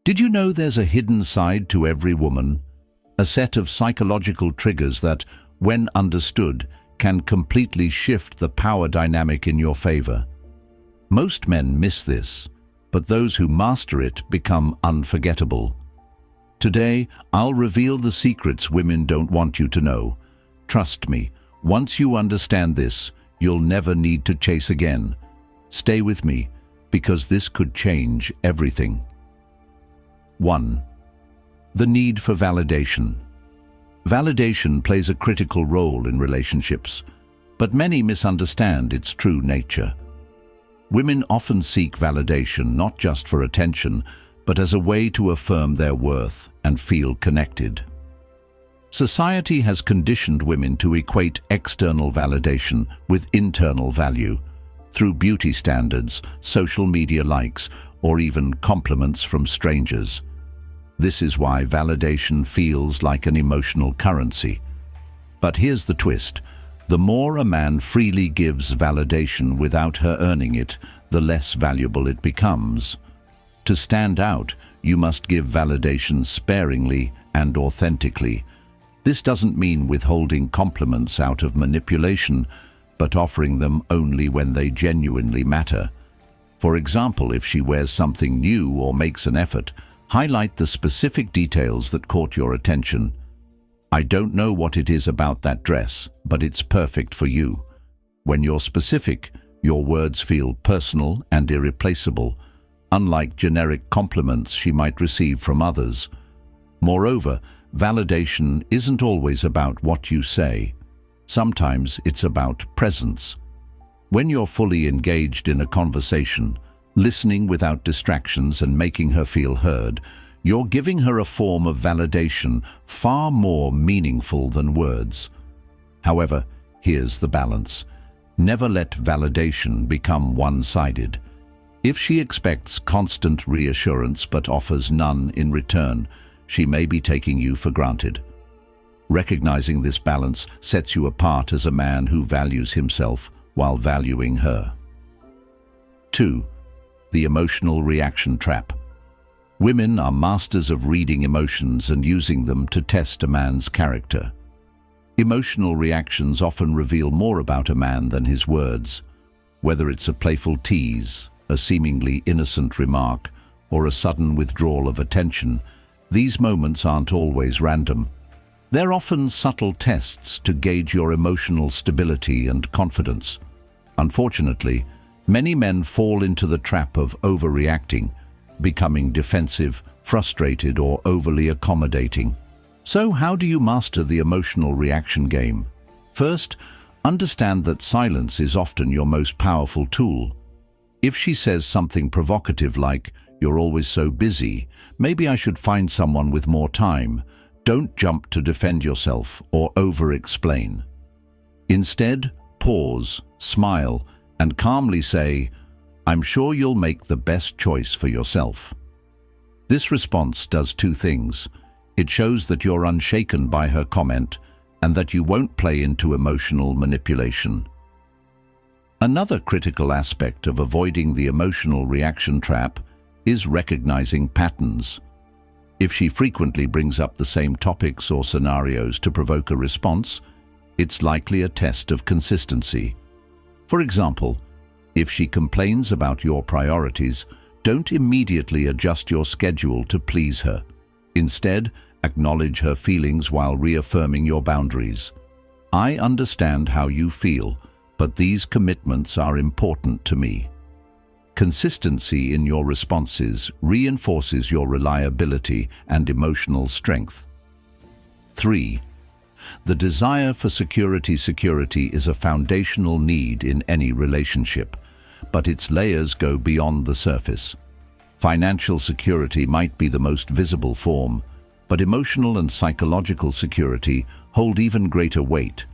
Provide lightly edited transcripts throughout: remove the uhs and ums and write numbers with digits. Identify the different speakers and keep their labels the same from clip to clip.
Speaker 1: Did you know there's a hidden side to every woman? A set of psychological triggers that, when understood, can completely shift the power dynamic in your favor. Most men miss this, but those who master it become unforgettable. Today, I'll reveal the secrets women don't want you to know. Trust me, once you understand this, you'll never need to chase again. Stay with me, because this could change everything. 1. The need for validation. Validation plays a critical role in relationships, but many misunderstand its true nature. Women often seek validation not just for attention, but as a way to affirm their worth and feel connected. Society has conditioned women to equate external validation with internal value, through beauty standards, social media likes, or even compliments from strangers. This is why validation feels like an emotional currency. But here's the twist. The more a man freely gives validation without her earning it, the less valuable it becomes. To stand out, you must give validation sparingly and authentically. This doesn't mean withholding compliments out of manipulation, but offering them only when they genuinely matter. For example, if she wears something new or makes an effort, highlight the specific details that caught your attention. I don't know what it is about that dress, but it's perfect for you. When you're specific, your words feel personal and irreplaceable, unlike generic compliments she might receive from others. Moreover, validation isn't always about what you say. Sometimes it's about presence. When you're fully engaged in a conversation, listening without distractions and making her feel heard, you're giving her a form of validation far more meaningful than words. However, here's the balance. Never let validation become one-sided. If she expects constant reassurance but offers none in return, she may be taking you for granted. Recognizing this balance sets you apart as a man who values himself while valuing her. 2. The emotional reaction trap. Women are masters of reading emotions and using them to test a man's character. Emotional reactions often reveal more about a man than his words. Whether it's a playful tease, a seemingly innocent remark, or a sudden withdrawal of attention, these moments aren't always random. They're often subtle tests to gauge your emotional stability and confidence. Unfortunately, many men fall into the trap of overreacting, becoming defensive, frustrated, or overly accommodating. So how do you master the emotional reaction game? First, understand that silence is often your most powerful tool. If she says something provocative like, "You're always so busy, maybe I should find someone with more time," don't jump to defend yourself or over-explain. Instead, pause, smile, and calmly say, "I'm sure you'll make the best choice for yourself." This response does two things. It shows that you're unshaken by her comment and that you won't play into emotional manipulation. Another critical aspect of avoiding the emotional reaction trap is recognizing patterns. If she frequently brings up the same topics or scenarios to provoke a response, it's likely a test of consistency. For example, if she complains about your priorities, don't immediately adjust your schedule to please her. Instead, acknowledge her feelings while reaffirming your boundaries. "I understand how you feel, but these commitments are important to me." Consistency in your responses reinforces your reliability and emotional strength. 3. The desire for security. Security is a foundational need in any relationship, but its layers go beyond the surface. Financial security might be the most visible form, but emotional and psychological security hold even greater weight.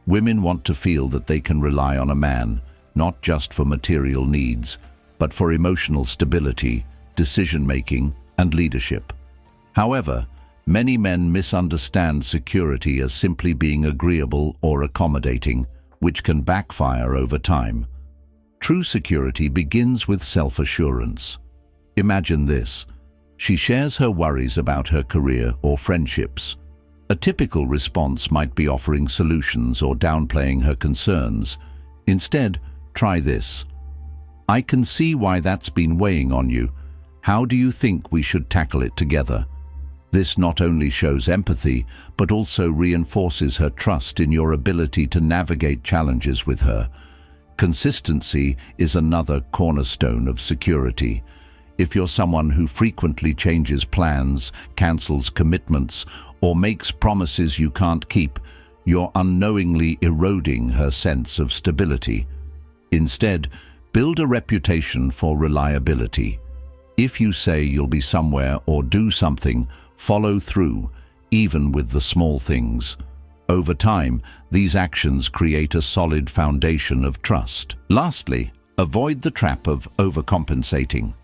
Speaker 1: Women want to feel that they can rely on a man, not just for material needs, but for emotional stability, decision-making, and leadership. However, many men misunderstand security as simply being agreeable or accommodating, which can backfire over time. True security begins with self-assurance. Imagine this. She shares her worries about her career or friendships. A typical response might be offering solutions or downplaying her concerns. Instead, try this. I can see why that's been weighing on you. How do you think we should tackle it together? This not only shows empathy, but also reinforces her trust in your ability to navigate challenges with her. Consistency is another cornerstone of security. If you're someone who frequently changes plans, cancels commitments, or makes promises you can't keep, you're unknowingly eroding her sense of stability. Instead, build a reputation for reliability. If you say you'll be somewhere or do something, follow through, even with the small things. Over time, these actions create a solid foundation of trust. Lastly, avoid the trap of overcompensating.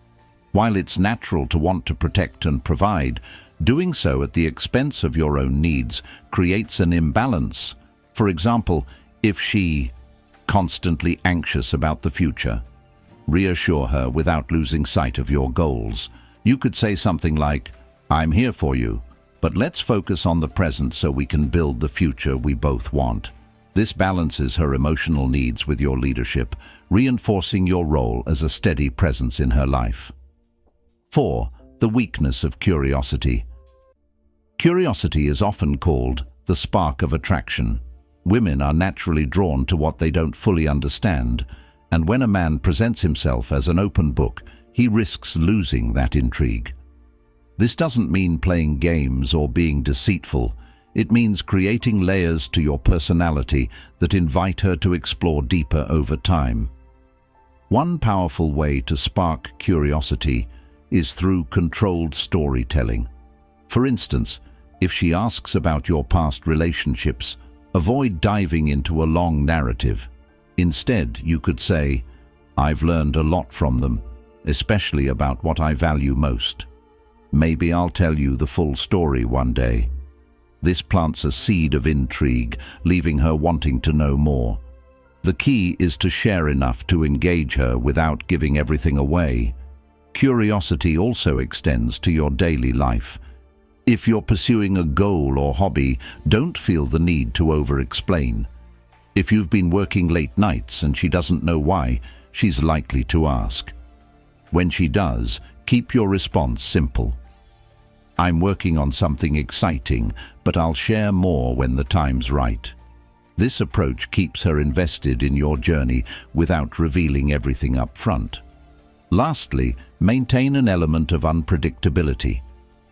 Speaker 1: While it's natural to want to protect and provide, doing so at the expense of your own needs creates an imbalance. For example, if she constantly anxious about the future, reassure her without losing sight of your goals. You could say something like, I'm here for you, but let's focus on the present so we can build the future we both want. This balances her emotional needs with your leadership, reinforcing your role as a steady presence in her life. 4. The weakness of curiosity. Curiosity is often called the spark of attraction. Women are naturally drawn to what they don't fully understand, and when a man presents himself as an open book, he risks losing that intrigue. This doesn't mean playing games or being deceitful. It means creating layers to your personality that invite her to explore deeper over time. One powerful way to spark curiosity is through controlled storytelling. For instance, if she asks about your past relationships, avoid diving into a long narrative. Instead, you could say, I've learned a lot from them, especially about what I value most. Maybe I'll tell you the full story one day. This plants a seed of intrigue, leaving her wanting to know more. The key is to share enough to engage her without giving everything away. Curiosity also extends to your daily life. If you're pursuing a goal or hobby, don't feel the need to over-explain. If you've been working late nights and she doesn't know why, she's likely to ask. When she does, keep your response simple. I'm working on something exciting, but I'll share more when the time's right. This approach keeps her invested in your journey without revealing everything up front. Lastly, maintain an element of unpredictability.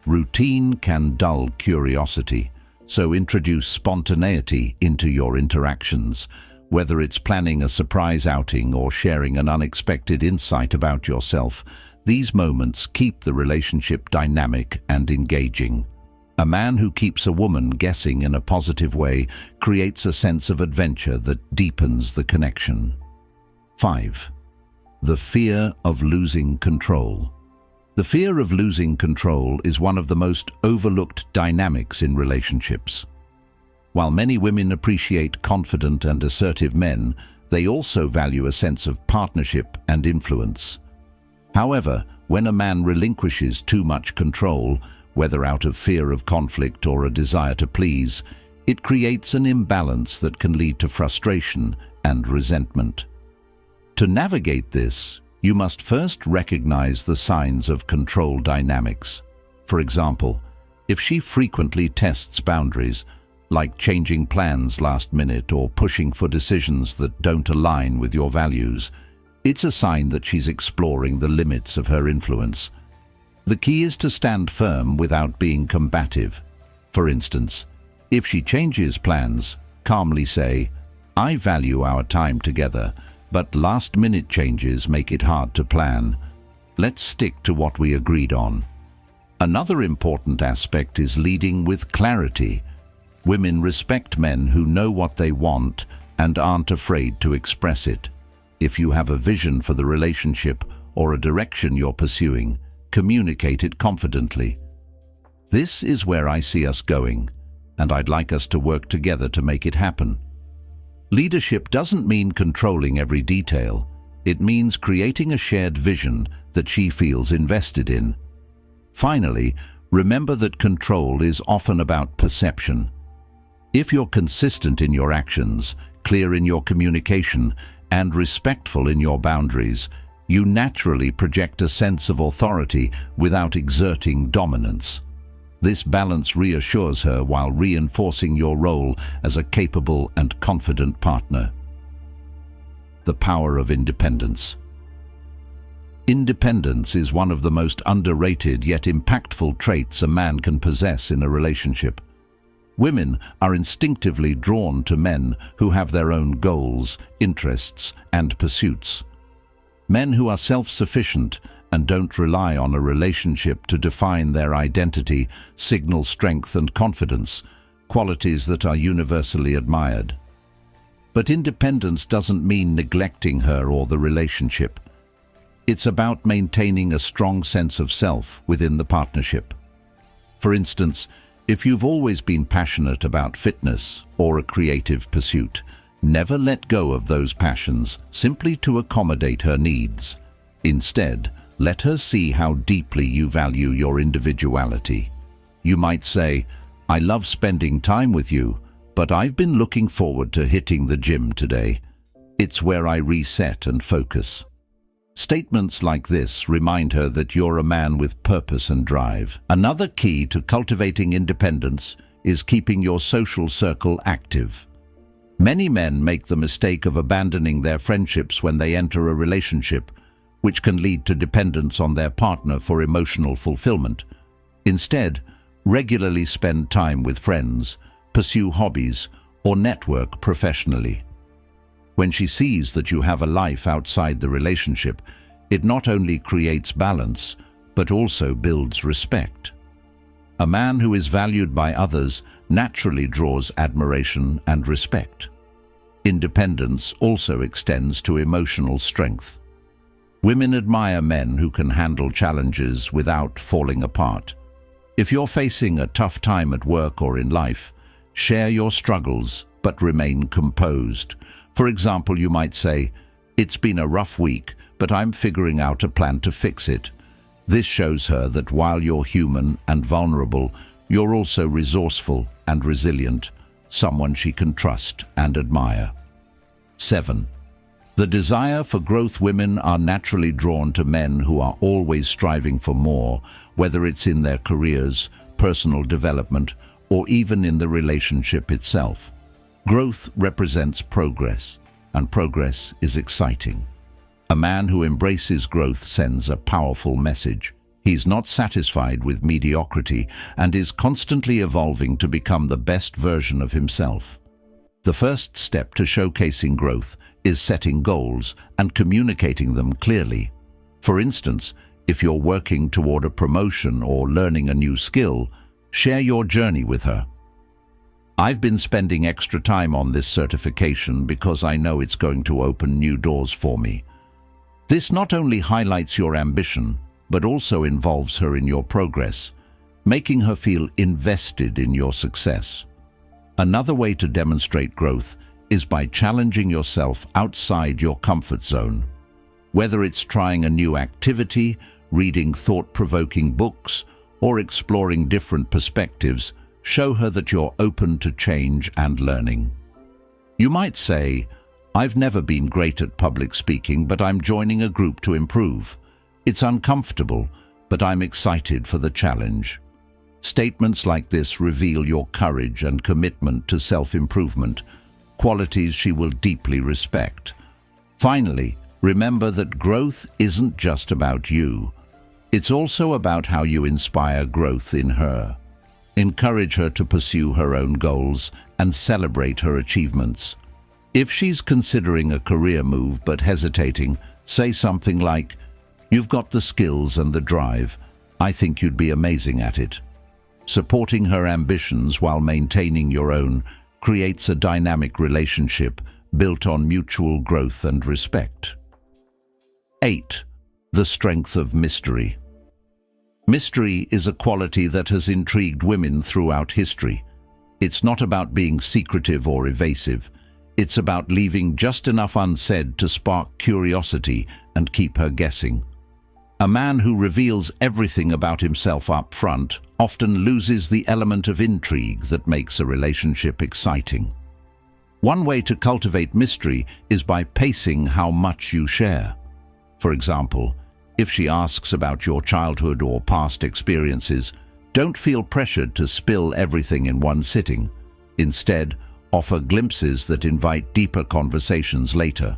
Speaker 1: Routine can dull curiosity, so introduce spontaneity into your interactions. Whether it's planning a surprise outing or sharing an unexpected insight about yourself, these moments keep the relationship dynamic and engaging. A man who keeps a woman guessing in a positive way creates a sense of adventure that deepens the connection. 5. The fear of losing control. The fear of losing control is one of the most overlooked dynamics in relationships. While many women appreciate confident and assertive men, they also value a sense of partnership and influence. However, when a man relinquishes too much control, whether out of fear of conflict or a desire to please, it creates an imbalance that can lead to frustration and resentment. To navigate this, you must first recognize the signs of control dynamics. For example, if she frequently tests boundaries, like changing plans last minute or pushing for decisions that don't align with your values, it's a sign that she's exploring the limits of her influence. The key is to stand firm without being combative. For instance, if she changes plans, calmly say, I value our time together, but last-minute changes make it hard to plan. Let's stick to what we agreed on. Another important aspect is leading with clarity. Women respect men who know what they want and aren't afraid to express it. If you have a vision for the relationship or a direction you're pursuing, communicate it confidently. This is where I see us going, and I'd like us to work together to make it happen. Leadership doesn't mean controlling every detail. It means creating a shared vision that she feels invested in. Finally, remember that control is often about perception. If you're consistent in your actions, clear in your communication, and respectful in your boundaries, you naturally project a sense of authority without exerting dominance. This balance reassures her while reinforcing your role as a capable and confident partner. The power of independence. Independence is one of the most underrated yet impactful traits a man can possess in a relationship. Women are instinctively drawn to men who have their own goals, interests, and pursuits. Men who are self-sufficient and don't rely on a relationship to define their identity signal strength and confidence, qualities that are universally admired. But independence doesn't mean neglecting her or the relationship. It's about maintaining a strong sense of self within the partnership. For instance, if you've always been passionate about fitness or a creative pursuit, never let go of those passions simply to accommodate her needs. Instead, let her see how deeply you value your individuality. You might say, "I love spending time with you, but I've been looking forward to hitting the gym today. It's where I reset and focus." Statements like this remind her that you're a man with purpose and drive. Another key to cultivating independence is keeping your social circle active. Many men make the mistake of abandoning their friendships when they enter a relationship, which can lead to dependence on their partner for emotional fulfillment. Instead, regularly spend time with friends, pursue hobbies, or network professionally. When she sees that you have a life outside the relationship, it not only creates balance, but also builds respect. A man who is valued by others naturally draws admiration and respect. Independence also extends to emotional strength. Women admire men who can handle challenges without falling apart. If you're facing a tough time at work or in life, share your struggles but remain composed. For example, you might say, "It's been a rough week, but I'm figuring out a plan to fix it." This shows her that while you're human and vulnerable, you're also resourceful and resilient, someone she can trust and admire. 7. The desire for growth. Women are naturally drawn to men who are always striving for more, whether it's in their careers, personal development, or even in the relationship itself. Growth represents progress, and progress is exciting. A man who embraces growth sends a powerful message. He's not satisfied with mediocrity and is constantly evolving to become the best version of himself. The first step to showcasing growth is setting goals and communicating them clearly. For instance, if you're working toward a promotion or learning a new skill, share your journey with her. "I've been spending extra time on this certification because I know it's going to open new doors for me." This not only highlights your ambition, but also involves her in your progress, making her feel invested in your success. Another way to demonstrate growth is by challenging yourself outside your comfort zone. Whether it's trying a new activity, reading thought-provoking books, or exploring different perspectives, show her that you're open to change and learning. You might say, "I've never been great at public speaking, but I'm joining a group to improve. It's uncomfortable, but I'm excited for the challenge." Statements like this reveal your courage and commitment to self-improvement, qualities she will deeply respect. Finally, remember that growth isn't just about you. It's also about how you inspire growth in her. Encourage her to pursue her own goals and celebrate her achievements. If she's considering a career move but hesitating, say something like, "You've got the skills and the drive. I think you'd be amazing at it." Supporting her ambitions while maintaining your own creates a dynamic relationship built on mutual growth and respect. 8. The strength of mystery. Mystery is a quality that has intrigued women throughout history. It's not about being secretive or evasive. It's about leaving just enough unsaid to spark curiosity and keep her guessing. A man who reveals everything about himself up front often loses the element of intrigue that makes a relationship exciting. One way to cultivate mystery is by pacing how much you share. For example, if she asks about your childhood or past experiences, don't feel pressured to spill everything in one sitting. Instead, offer glimpses that invite deeper conversations later.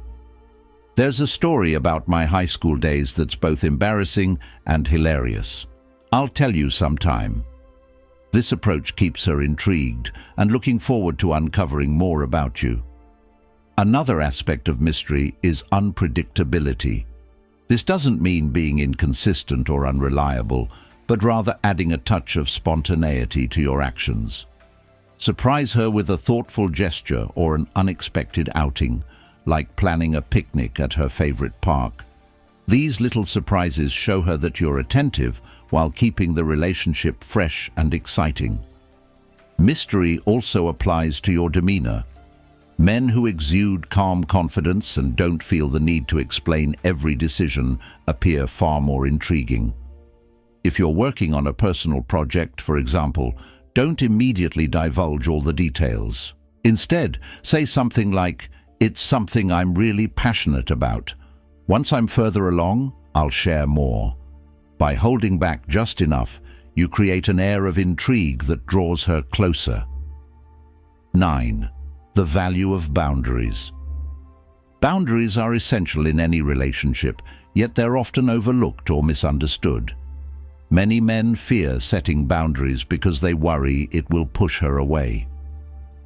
Speaker 1: There's a story about my high school days that's both embarrassing and hilarious. I'll tell you sometime. This approach keeps her intrigued and looking forward to uncovering more about you. Another aspect of mystery is unpredictability. This doesn't mean being inconsistent or unreliable, but rather adding a touch of spontaneity to your actions. Surprise her with a thoughtful gesture or an unexpected outing, like planning a picnic at her favorite park. These little surprises show her that you're attentive while keeping the relationship fresh and exciting. Mystery also applies to your demeanor. Men who exude calm confidence and don't feel the need to explain every decision appear far more intriguing. If you're working on a personal project, for example, don't immediately divulge all the details. Instead, say something like, "It's something I'm really passionate about. Once I'm further along, I'll share more." By holding back just enough, you create an air of intrigue that draws her closer. 9. The value of boundaries. Boundaries are essential in any relationship, yet they're often overlooked or misunderstood. Many men fear setting boundaries because they worry it will push her away.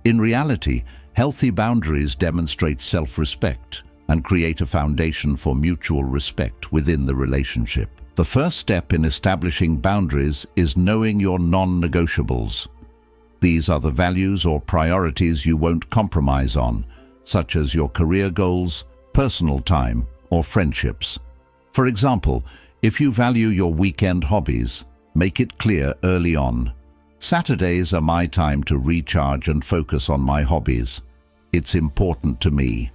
Speaker 1: In reality, healthy boundaries demonstrate self-respect and create a foundation for mutual respect within the relationship. The first step in establishing boundaries is knowing your non-negotiables. These are the values or priorities you won't compromise on, such as your career goals, personal time, or friendships. For example, if you value your weekend hobbies, make it clear early on. Saturdays are my time to recharge and focus on my hobbies. It's important to me.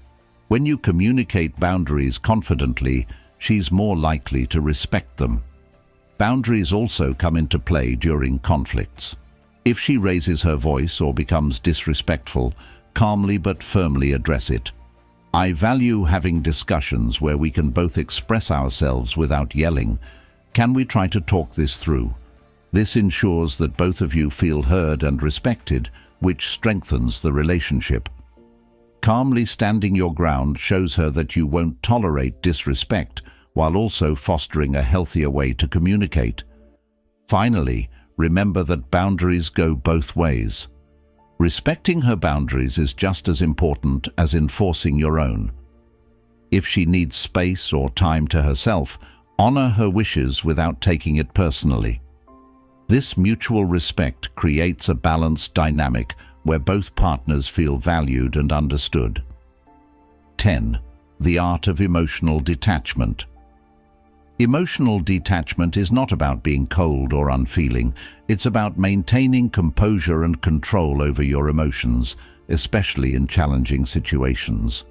Speaker 1: When you communicate boundaries confidently, she's more likely to respect them. Boundaries also come into play during conflicts. If she raises her voice or becomes disrespectful, calmly but firmly address it. I value having discussions where we can both express ourselves without yelling. Can we try to talk this through? This ensures that both of you feel heard and respected, which strengthens the relationship. Calmly standing your ground shows her that you won't tolerate disrespect while also fostering a healthier way to communicate. Finally, remember that boundaries go both ways. Respecting her boundaries is just as important as enforcing your own. If she needs space or time to herself, honor her wishes without taking it personally. This mutual respect creates a balanced dynamic where both partners feel valued and understood. 10. The art of emotional detachment. Emotional detachment is not about being cold or unfeeling. It's about maintaining composure and control over your emotions, especially in challenging situations.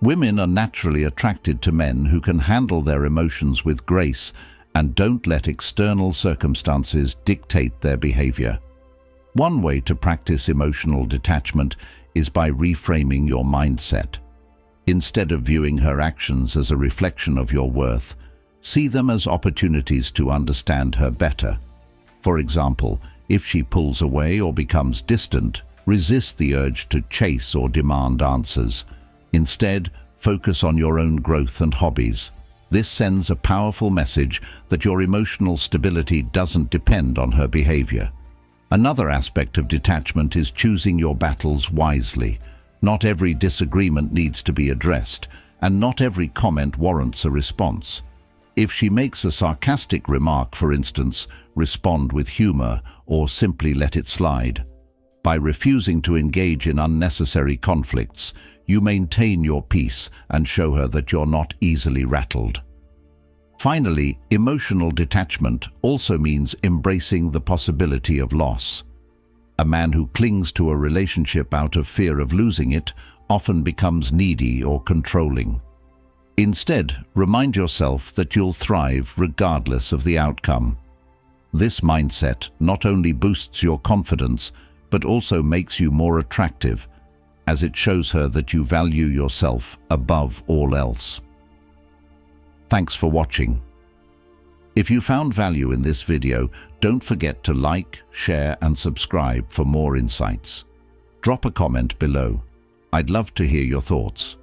Speaker 1: Women are naturally attracted to men who can handle their emotions with grace and don't let external circumstances dictate their behavior. One way to practice emotional detachment is by reframing your mindset. Instead of viewing her actions as a reflection of your worth, see them as opportunities to understand her better. For example, if she pulls away or becomes distant, resist the urge to chase or demand answers. Instead, focus on your own growth and hobbies. This sends a powerful message that your emotional stability doesn't depend on her behavior. Another aspect of detachment is choosing your battles wisely. Not every disagreement needs to be addressed, and not every comment warrants a response. If she makes a sarcastic remark, for instance, respond with humor or simply let it slide. By refusing to engage in unnecessary conflicts, you maintain your peace and show her that you're not easily rattled. Finally, emotional detachment also means embracing the possibility of loss. A man who clings to a relationship out of fear of losing it often becomes needy or controlling. Instead, remind yourself that you'll thrive regardless of the outcome. This mindset not only boosts your confidence, but also makes you more attractive, as it shows her that you value yourself above all else. Thanks for watching. If you found value in this video, don't forget to like, share, and subscribe for more insights. Drop a comment below. I'd love to hear your thoughts.